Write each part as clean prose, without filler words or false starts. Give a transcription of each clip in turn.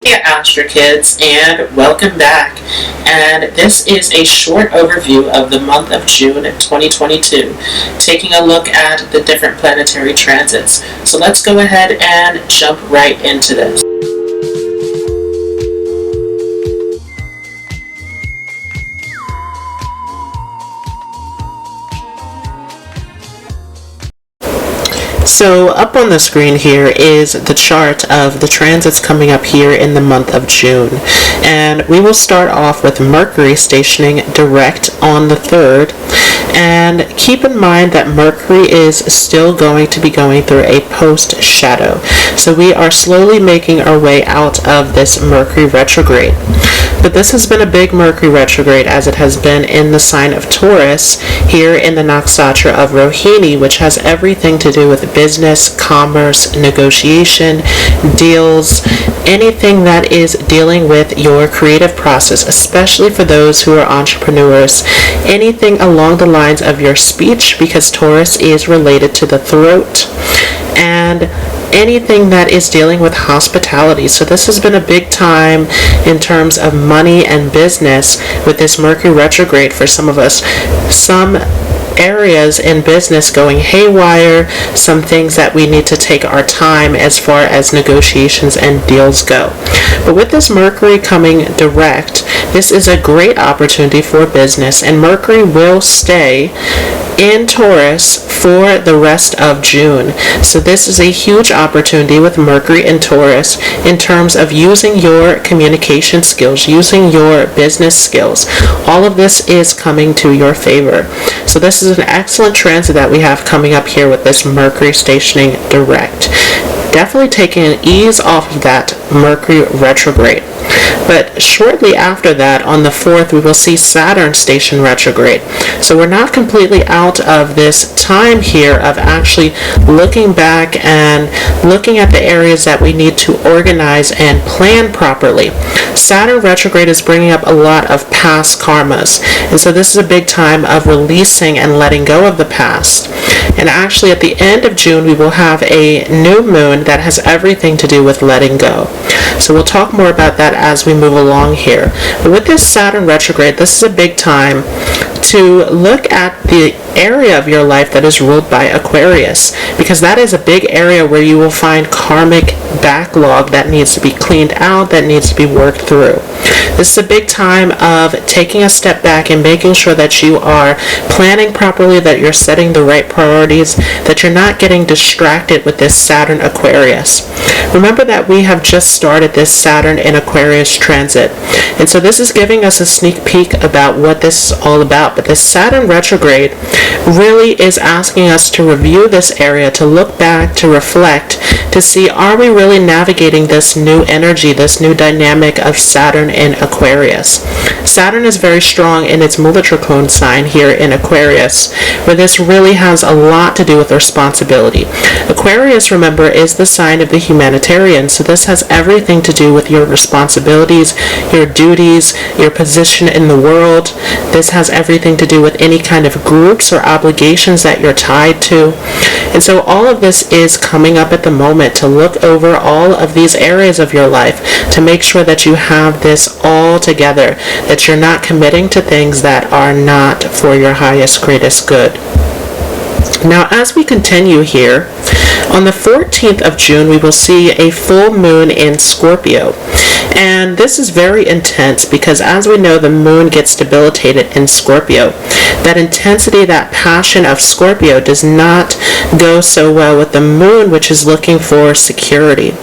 Hey Astro Kids, and welcome back. And this is a short overview of the month of June 2022, taking a look at the different planetary transits. So let's go ahead and jump right into this. So up on the screen here is the chart of the transits coming up here in the month of June. And we will start off with Mercury stationing direct on the 3rd. And keep in mind that Mercury is still going to be going through a post-shadow. So we are slowly making our way out of this Mercury retrograde. But this has been a big Mercury retrograde, as it has been in the sign of Taurus here in the nakshatra of Rohini, which has everything to do with business, commerce, negotiation, deals, anything that is dealing with your creative process, especially for those who are entrepreneurs, anything along the lines of your speech, because Taurus is related to the throat, and anything that is dealing with hospitality. So this has been a big time in terms of money and business with this Mercury retrograde for some of us. Some areas in business going haywire, some things that we need to take our time as far as negotiations and deals go. But with this Mercury coming direct, this is a great opportunity for business, and Mercury will stay in Taurus for the rest of June. So this is a huge opportunity with Mercury in Taurus in terms of using your communication skills, using your business skills. All of this is coming to your favor. So this is an excellent transit that we have coming up here with this Mercury stationing direct. Definitely taking an ease off of that Mercury retrograde. But shortly after that, on the 4th, we will see Saturn station retrograde. So we're not completely out of this time here of actually looking back and looking at the areas that we need to organize and plan properly. Saturn retrograde is bringing up a lot of past karmas. And so this is a big time of releasing and letting go of the past. And actually at the end of June, we will have a new moon that has everything to do with letting go. So we'll talk more about that as we move along here. But with this Saturn retrograde, this is a big time to look at the area of your life that is ruled by Aquarius, because that is a big area where you will find karmic backlog that needs to be cleaned out, that needs to be worked through. This is a big time of taking a step back and making sure that you are planning properly, that you're setting the right priorities, that you're not getting distracted with this Saturn Aquarius. Remember that we have just started this Saturn in Aquarius transit, and so this is giving us a sneak peek about what this is all about. But this Saturn retrograde really is asking us to review this area, to look back, to reflect, to see, are we really navigating this new energy, this new dynamic of Saturn in Aquarius. Saturn is very strong in its Mula-Trikona sign here in Aquarius, where this really has a lot to do with responsibility. Aquarius, remember, is the sign of the humanitarian, so this has everything to do with your responsibilities, your duties, your position in the world. This has everything to do with any kind of groups or obligations that you're tied to. And so all of this is coming up at the moment, to look over all of these areas of your life, to make sure that you have this all together, that you're not committing to things that are not for your highest, greatest good. Now, as we continue here, on the 14th of June, we will see a full moon in Scorpio. And this is very intense because, as we know, the moon gets debilitated in Scorpio. That intensity, that passion of Scorpio does not go so well with the moon, which is looking for security.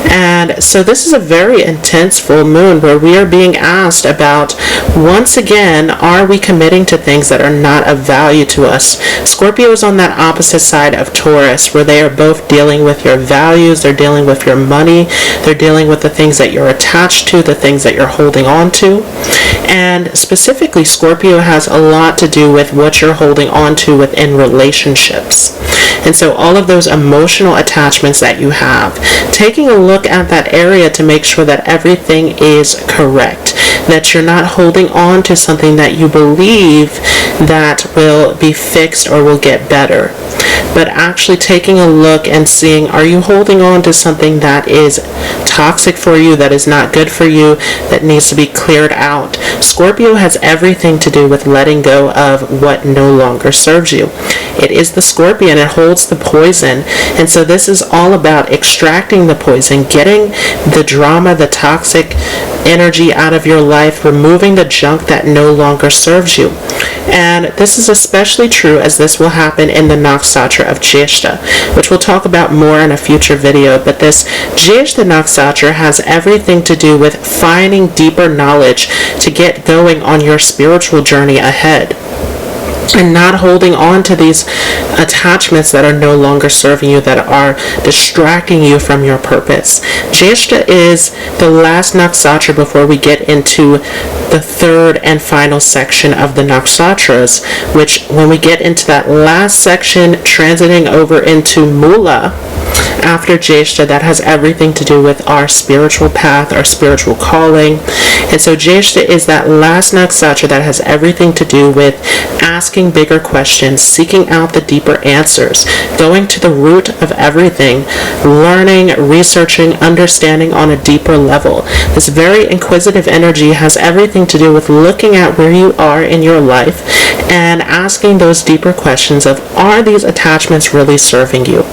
And so this is a very intense full moon where we are being asked about, once again, are we committing to things that are not of value to us? Scorpio is on that opposite side of Taurus, where they are both dealing with your values, they're dealing with your money, they're dealing with the things that you're attached to, the things that you're holding on to. And specifically, Scorpio has a lot to do with what you're holding on to within relationships. And so all of those emotional attachments that you have, taking a look at that area to make sure that everything is correct. that you're not holding on to something that you believe that will be fixed or will get better, but actually taking a look and seeing, are you holding on to something that is toxic for you, that is not good for you, that needs to be cleared out? Scorpio has everything to do with letting go of what no longer serves you. It is the Scorpion, it holds the poison, and so this is all about extracting the poison, getting the drama, the toxic energy out of your life, removing the junk that no longer serves you. And this is especially true as this will happen in the nakshatra of Jyeshta, which we'll talk about more in a future video. But this Jyeshta nakshatra has everything to do with finding deeper knowledge to get going on your spiritual journey ahead, and not holding on to these attachments that are no longer serving you, that are distracting you from your purpose. Jyeshta is the last nakshatra before we get into the third and final section of the nakshatras, which when we get into that last section, transiting over into Mula after Jyeshta, that has everything to do with our spiritual path, our spiritual calling. And so Jyeshta is that last nakshatra that has everything to do with asking bigger questions, seeking out the deeper answers, going to the root of everything, learning, researching, understanding on a deeper level. This very inquisitive energy has everything to do with looking at where you are in your life and asking those deeper questions of, are these attachments really serving you?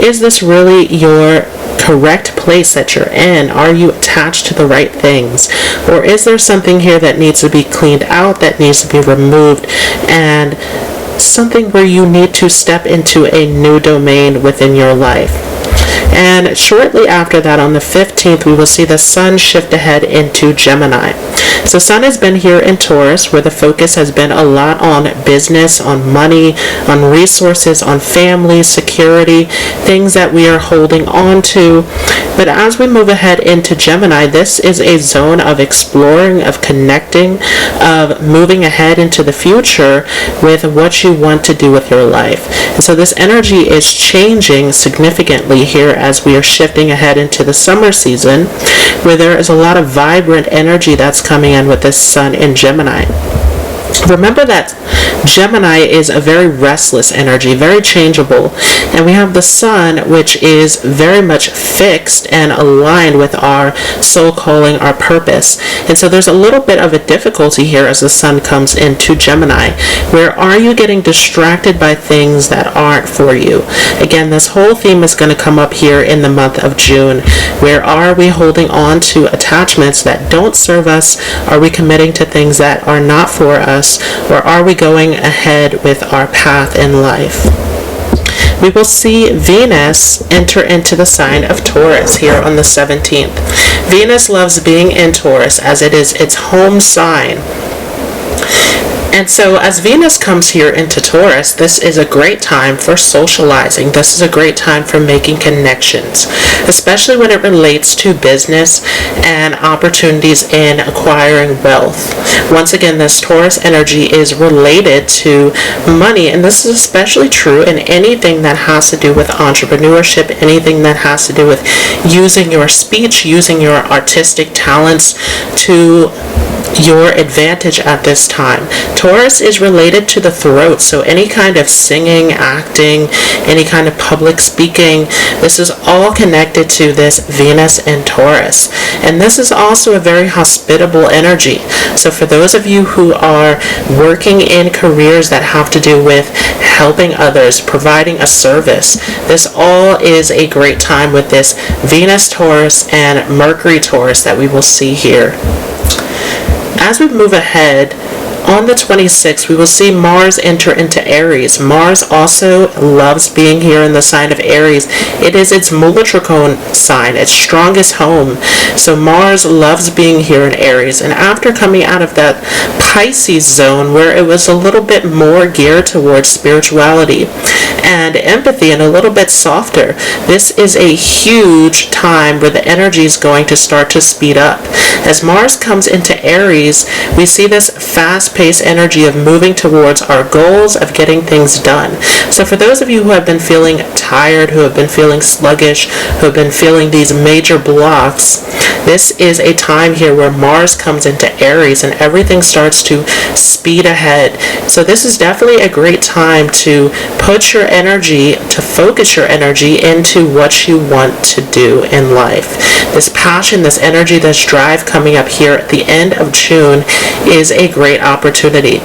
Is this really your correct place that you're in? Are you attached to the right things? Or is there something here that needs to be cleaned out, that needs to be removed, and something where you need to step into a new domain within your life? And shortly after that, on the 15th, we will see the Sun shift ahead into Gemini. So Sun has been here in Taurus, where the focus has been a lot on business, on money, on resources, on family, security, things that we are holding on to. But as we move ahead into Gemini, this is a zone of exploring, of connecting, of moving ahead into the future with what you want to do with your life. And so this energy is changing significantly here as we are shifting ahead into the summer season, where there is a lot of vibrant energy that's coming in with this Sun in Gemini. Remember that Gemini is a very restless energy, very changeable, and we have the Sun, which is very much fixed and aligned with our soul calling, our purpose. And so there's a little bit of a difficulty here as the Sun comes into Gemini. Where are you getting distracted by things that aren't for you? Again, this whole theme is going to come up here in the month of June. Where are we holding on to attachments that don't serve us? Are we committing to things that are not for us? Or are we going ahead with our path in life? We will see Venus enter into the sign of Taurus here on the 17th. Venus loves being in Taurus as it is its home sign. And so as Venus comes here into Taurus, this is a great time for socializing. This is a great time for making connections, especially when it relates to business and opportunities in acquiring wealth. Once again, this Taurus energy is related to money, and this is especially true in anything that has to do with entrepreneurship, anything that has to do with using your speech, using your artistic talents to your advantage at this time. Taurus is related to the throat, so any kind of singing, acting, any kind of public speaking, this is all connected to this Venus in Taurus. And this is also a very hospitable energy. So for those of you who are working in careers that have to do with helping others, providing a service, this all is a great time with this Venus Taurus and Mercury Taurus that we will see here. As we move ahead, on the 26th, we will see Mars enter into Aries. Mars also loves being here in the sign of Aries. It is its Mula Trikona sign, its strongest home. So Mars loves being here in Aries. And after coming out of that Pisces zone, where it was a little bit more geared towards spirituality and empathy and a little bit softer, this is a huge time where the energy is going to start to speed up. As Mars comes into Aries, we see this fast fast-paced energy of moving towards our goals, of getting things done. So for those of you who have been feeling tired, who have been feeling sluggish, who have been feeling these major blocks, this is a time here where Mars comes into Aries and everything starts to speed ahead. So this is definitely a great time to put your energy, to focus your energy into what you want to do in life. This passion, this energy, this drive coming up here at the end of June is a great opportunity.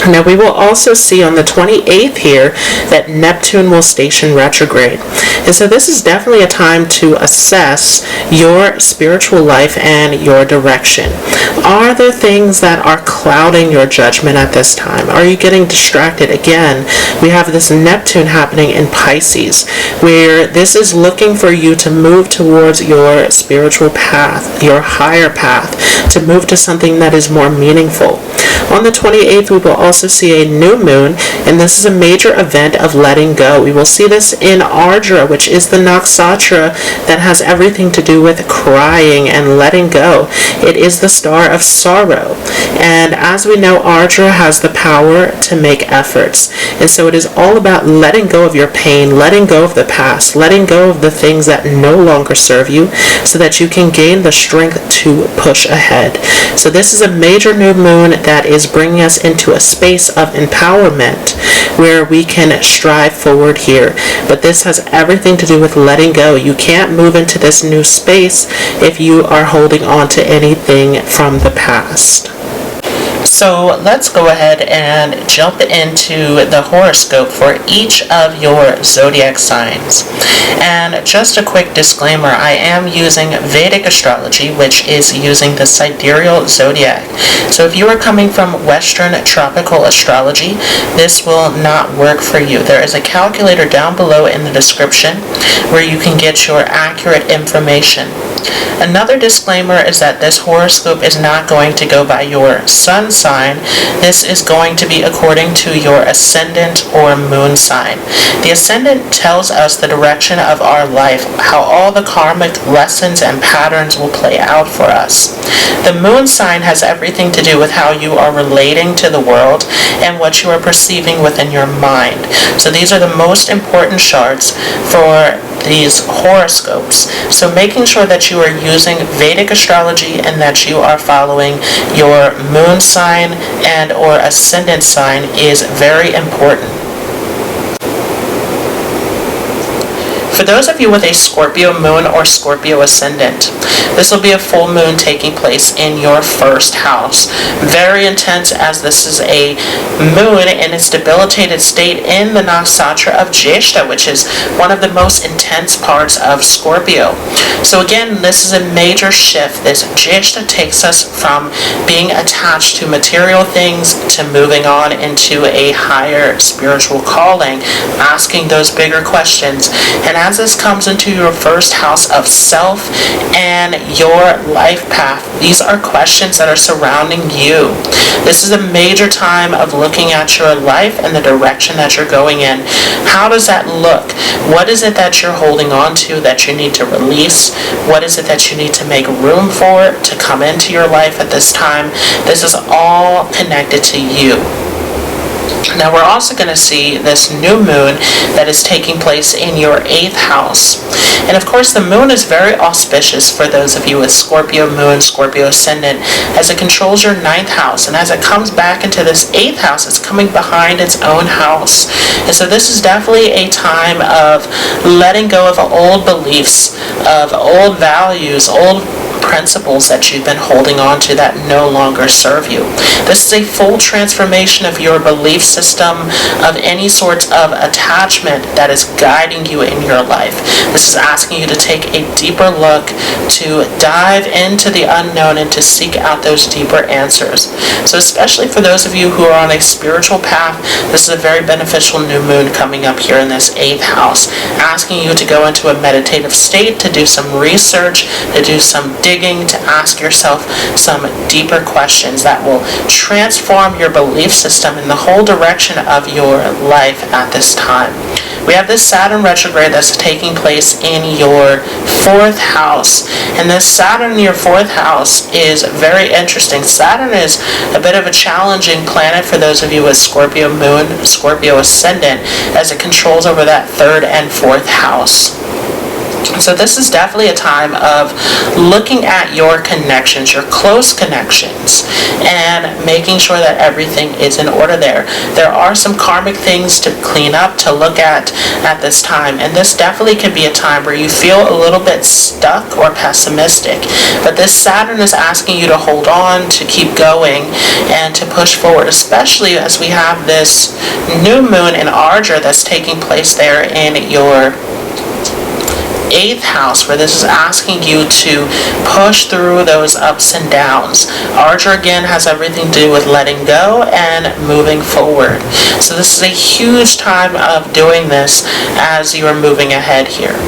Now we will also see on the 28th here that Neptune will station retrograde. And so this is definitely a time to assess your spiritual life and your direction. Are there things that are clouding your judgment at this time? Are you getting distracted? Again, we have this Neptune happening in Pisces, where this is looking for you to move towards your spiritual path, your higher path, to move to something that is more meaningful. On the 28th, we will also see a new moon, and this is a major event of letting go. We will see this in Ardra, which is the nakshatra that has everything to do with crying and letting go. It is the star of sorrow. And as we know, Ardra has the power to make efforts. And so it is all about letting go of your pain, letting go of the past, letting go of the things that no longer serve you so that you can gain the strength to push ahead. So this is a major new moon that is bringing us into a space of empowerment where we can strive forward here. But this has everything to do with letting go. You can't move into this new space if you are holding on to anything from the past. So let's go ahead and jump into the horoscope for each of your zodiac signs. And just a quick disclaimer, I am using Vedic Astrology, which is using the sidereal zodiac. So if you are coming from Western tropical astrology, this will not work for you. There is a calculator down below in the description where you can get your accurate information. Another disclaimer is that this horoscope is not going to go by your sun sign. This is going to be according to your ascendant or moon sign. The ascendant tells us the direction of our life, how all the karmic lessons and patterns will play out for us. The moon sign has everything to do with how you are relating to the world and what you are perceiving within your mind. So these are the most important charts for these horoscopes. So making sure that you are using Vedic astrology and that you are following your moon sign and or ascendant sign is very important. For those of you with a Scorpio moon or Scorpio ascendant, this will be a full moon taking place in your first house. Very intense, as this is a moon in its debilitated state in the nakshatra of Jyeshta, which is one of the most intense parts of Scorpio. So again, this is a major shift. This Jyeshta takes us from being attached to material things to moving on into a higher spiritual calling, asking those bigger questions. And as this comes into your first house of self and your life path, these are questions that are surrounding you. This is a major time of looking at your life and the direction that you're going in. How does that look? What is it that you're holding on to that you need to release? What is it that you need to make room for to come into your life at this time? This is all connected to you. Now we're also going to see this new moon that is taking place in your 8th house. And of course the moon is very auspicious for those of you with Scorpio moon, Scorpio ascendant, as it controls your 9th house. And as it comes back into this 8th house, it's coming behind its own house. And so this is definitely a time of letting go of old beliefs, of old values, old principles that you've been holding on to that no longer serve you. This is a full transformation of your belief system, of any sort of attachment that is guiding you in your life. This is asking you to take a deeper look, to dive into the unknown and to seek out those deeper answers. So especially for those of you who are on a spiritual path, this is a very beneficial new moon coming up here in this 8th house, asking you to go into a meditative state, to do some research, to do some digging, to ask yourself some deeper questions that will transform your belief system and the whole direction of your life at this time. We have this Saturn retrograde that's taking place in your 4th house. And this Saturn in your 4th house is very interesting. Saturn is a bit of a challenging planet for those of you with Scorpio moon, Scorpio ascendant, as it controls over that 3rd and 4th house. So this is definitely a time of looking at your connections, your close connections, and making sure that everything is in order there. There are some karmic things to clean up, to look at this time, and this definitely can be a time where you feel a little bit stuck or pessimistic. But this Saturn is asking you to hold on, to keep going, and to push forward, especially as we have this new moon in Ardra that's taking place there in your 8th house, where this is asking you to push through those ups and downs. Ardra again has everything to do with letting go and moving forward. So this is a huge time of doing this as you are moving ahead here.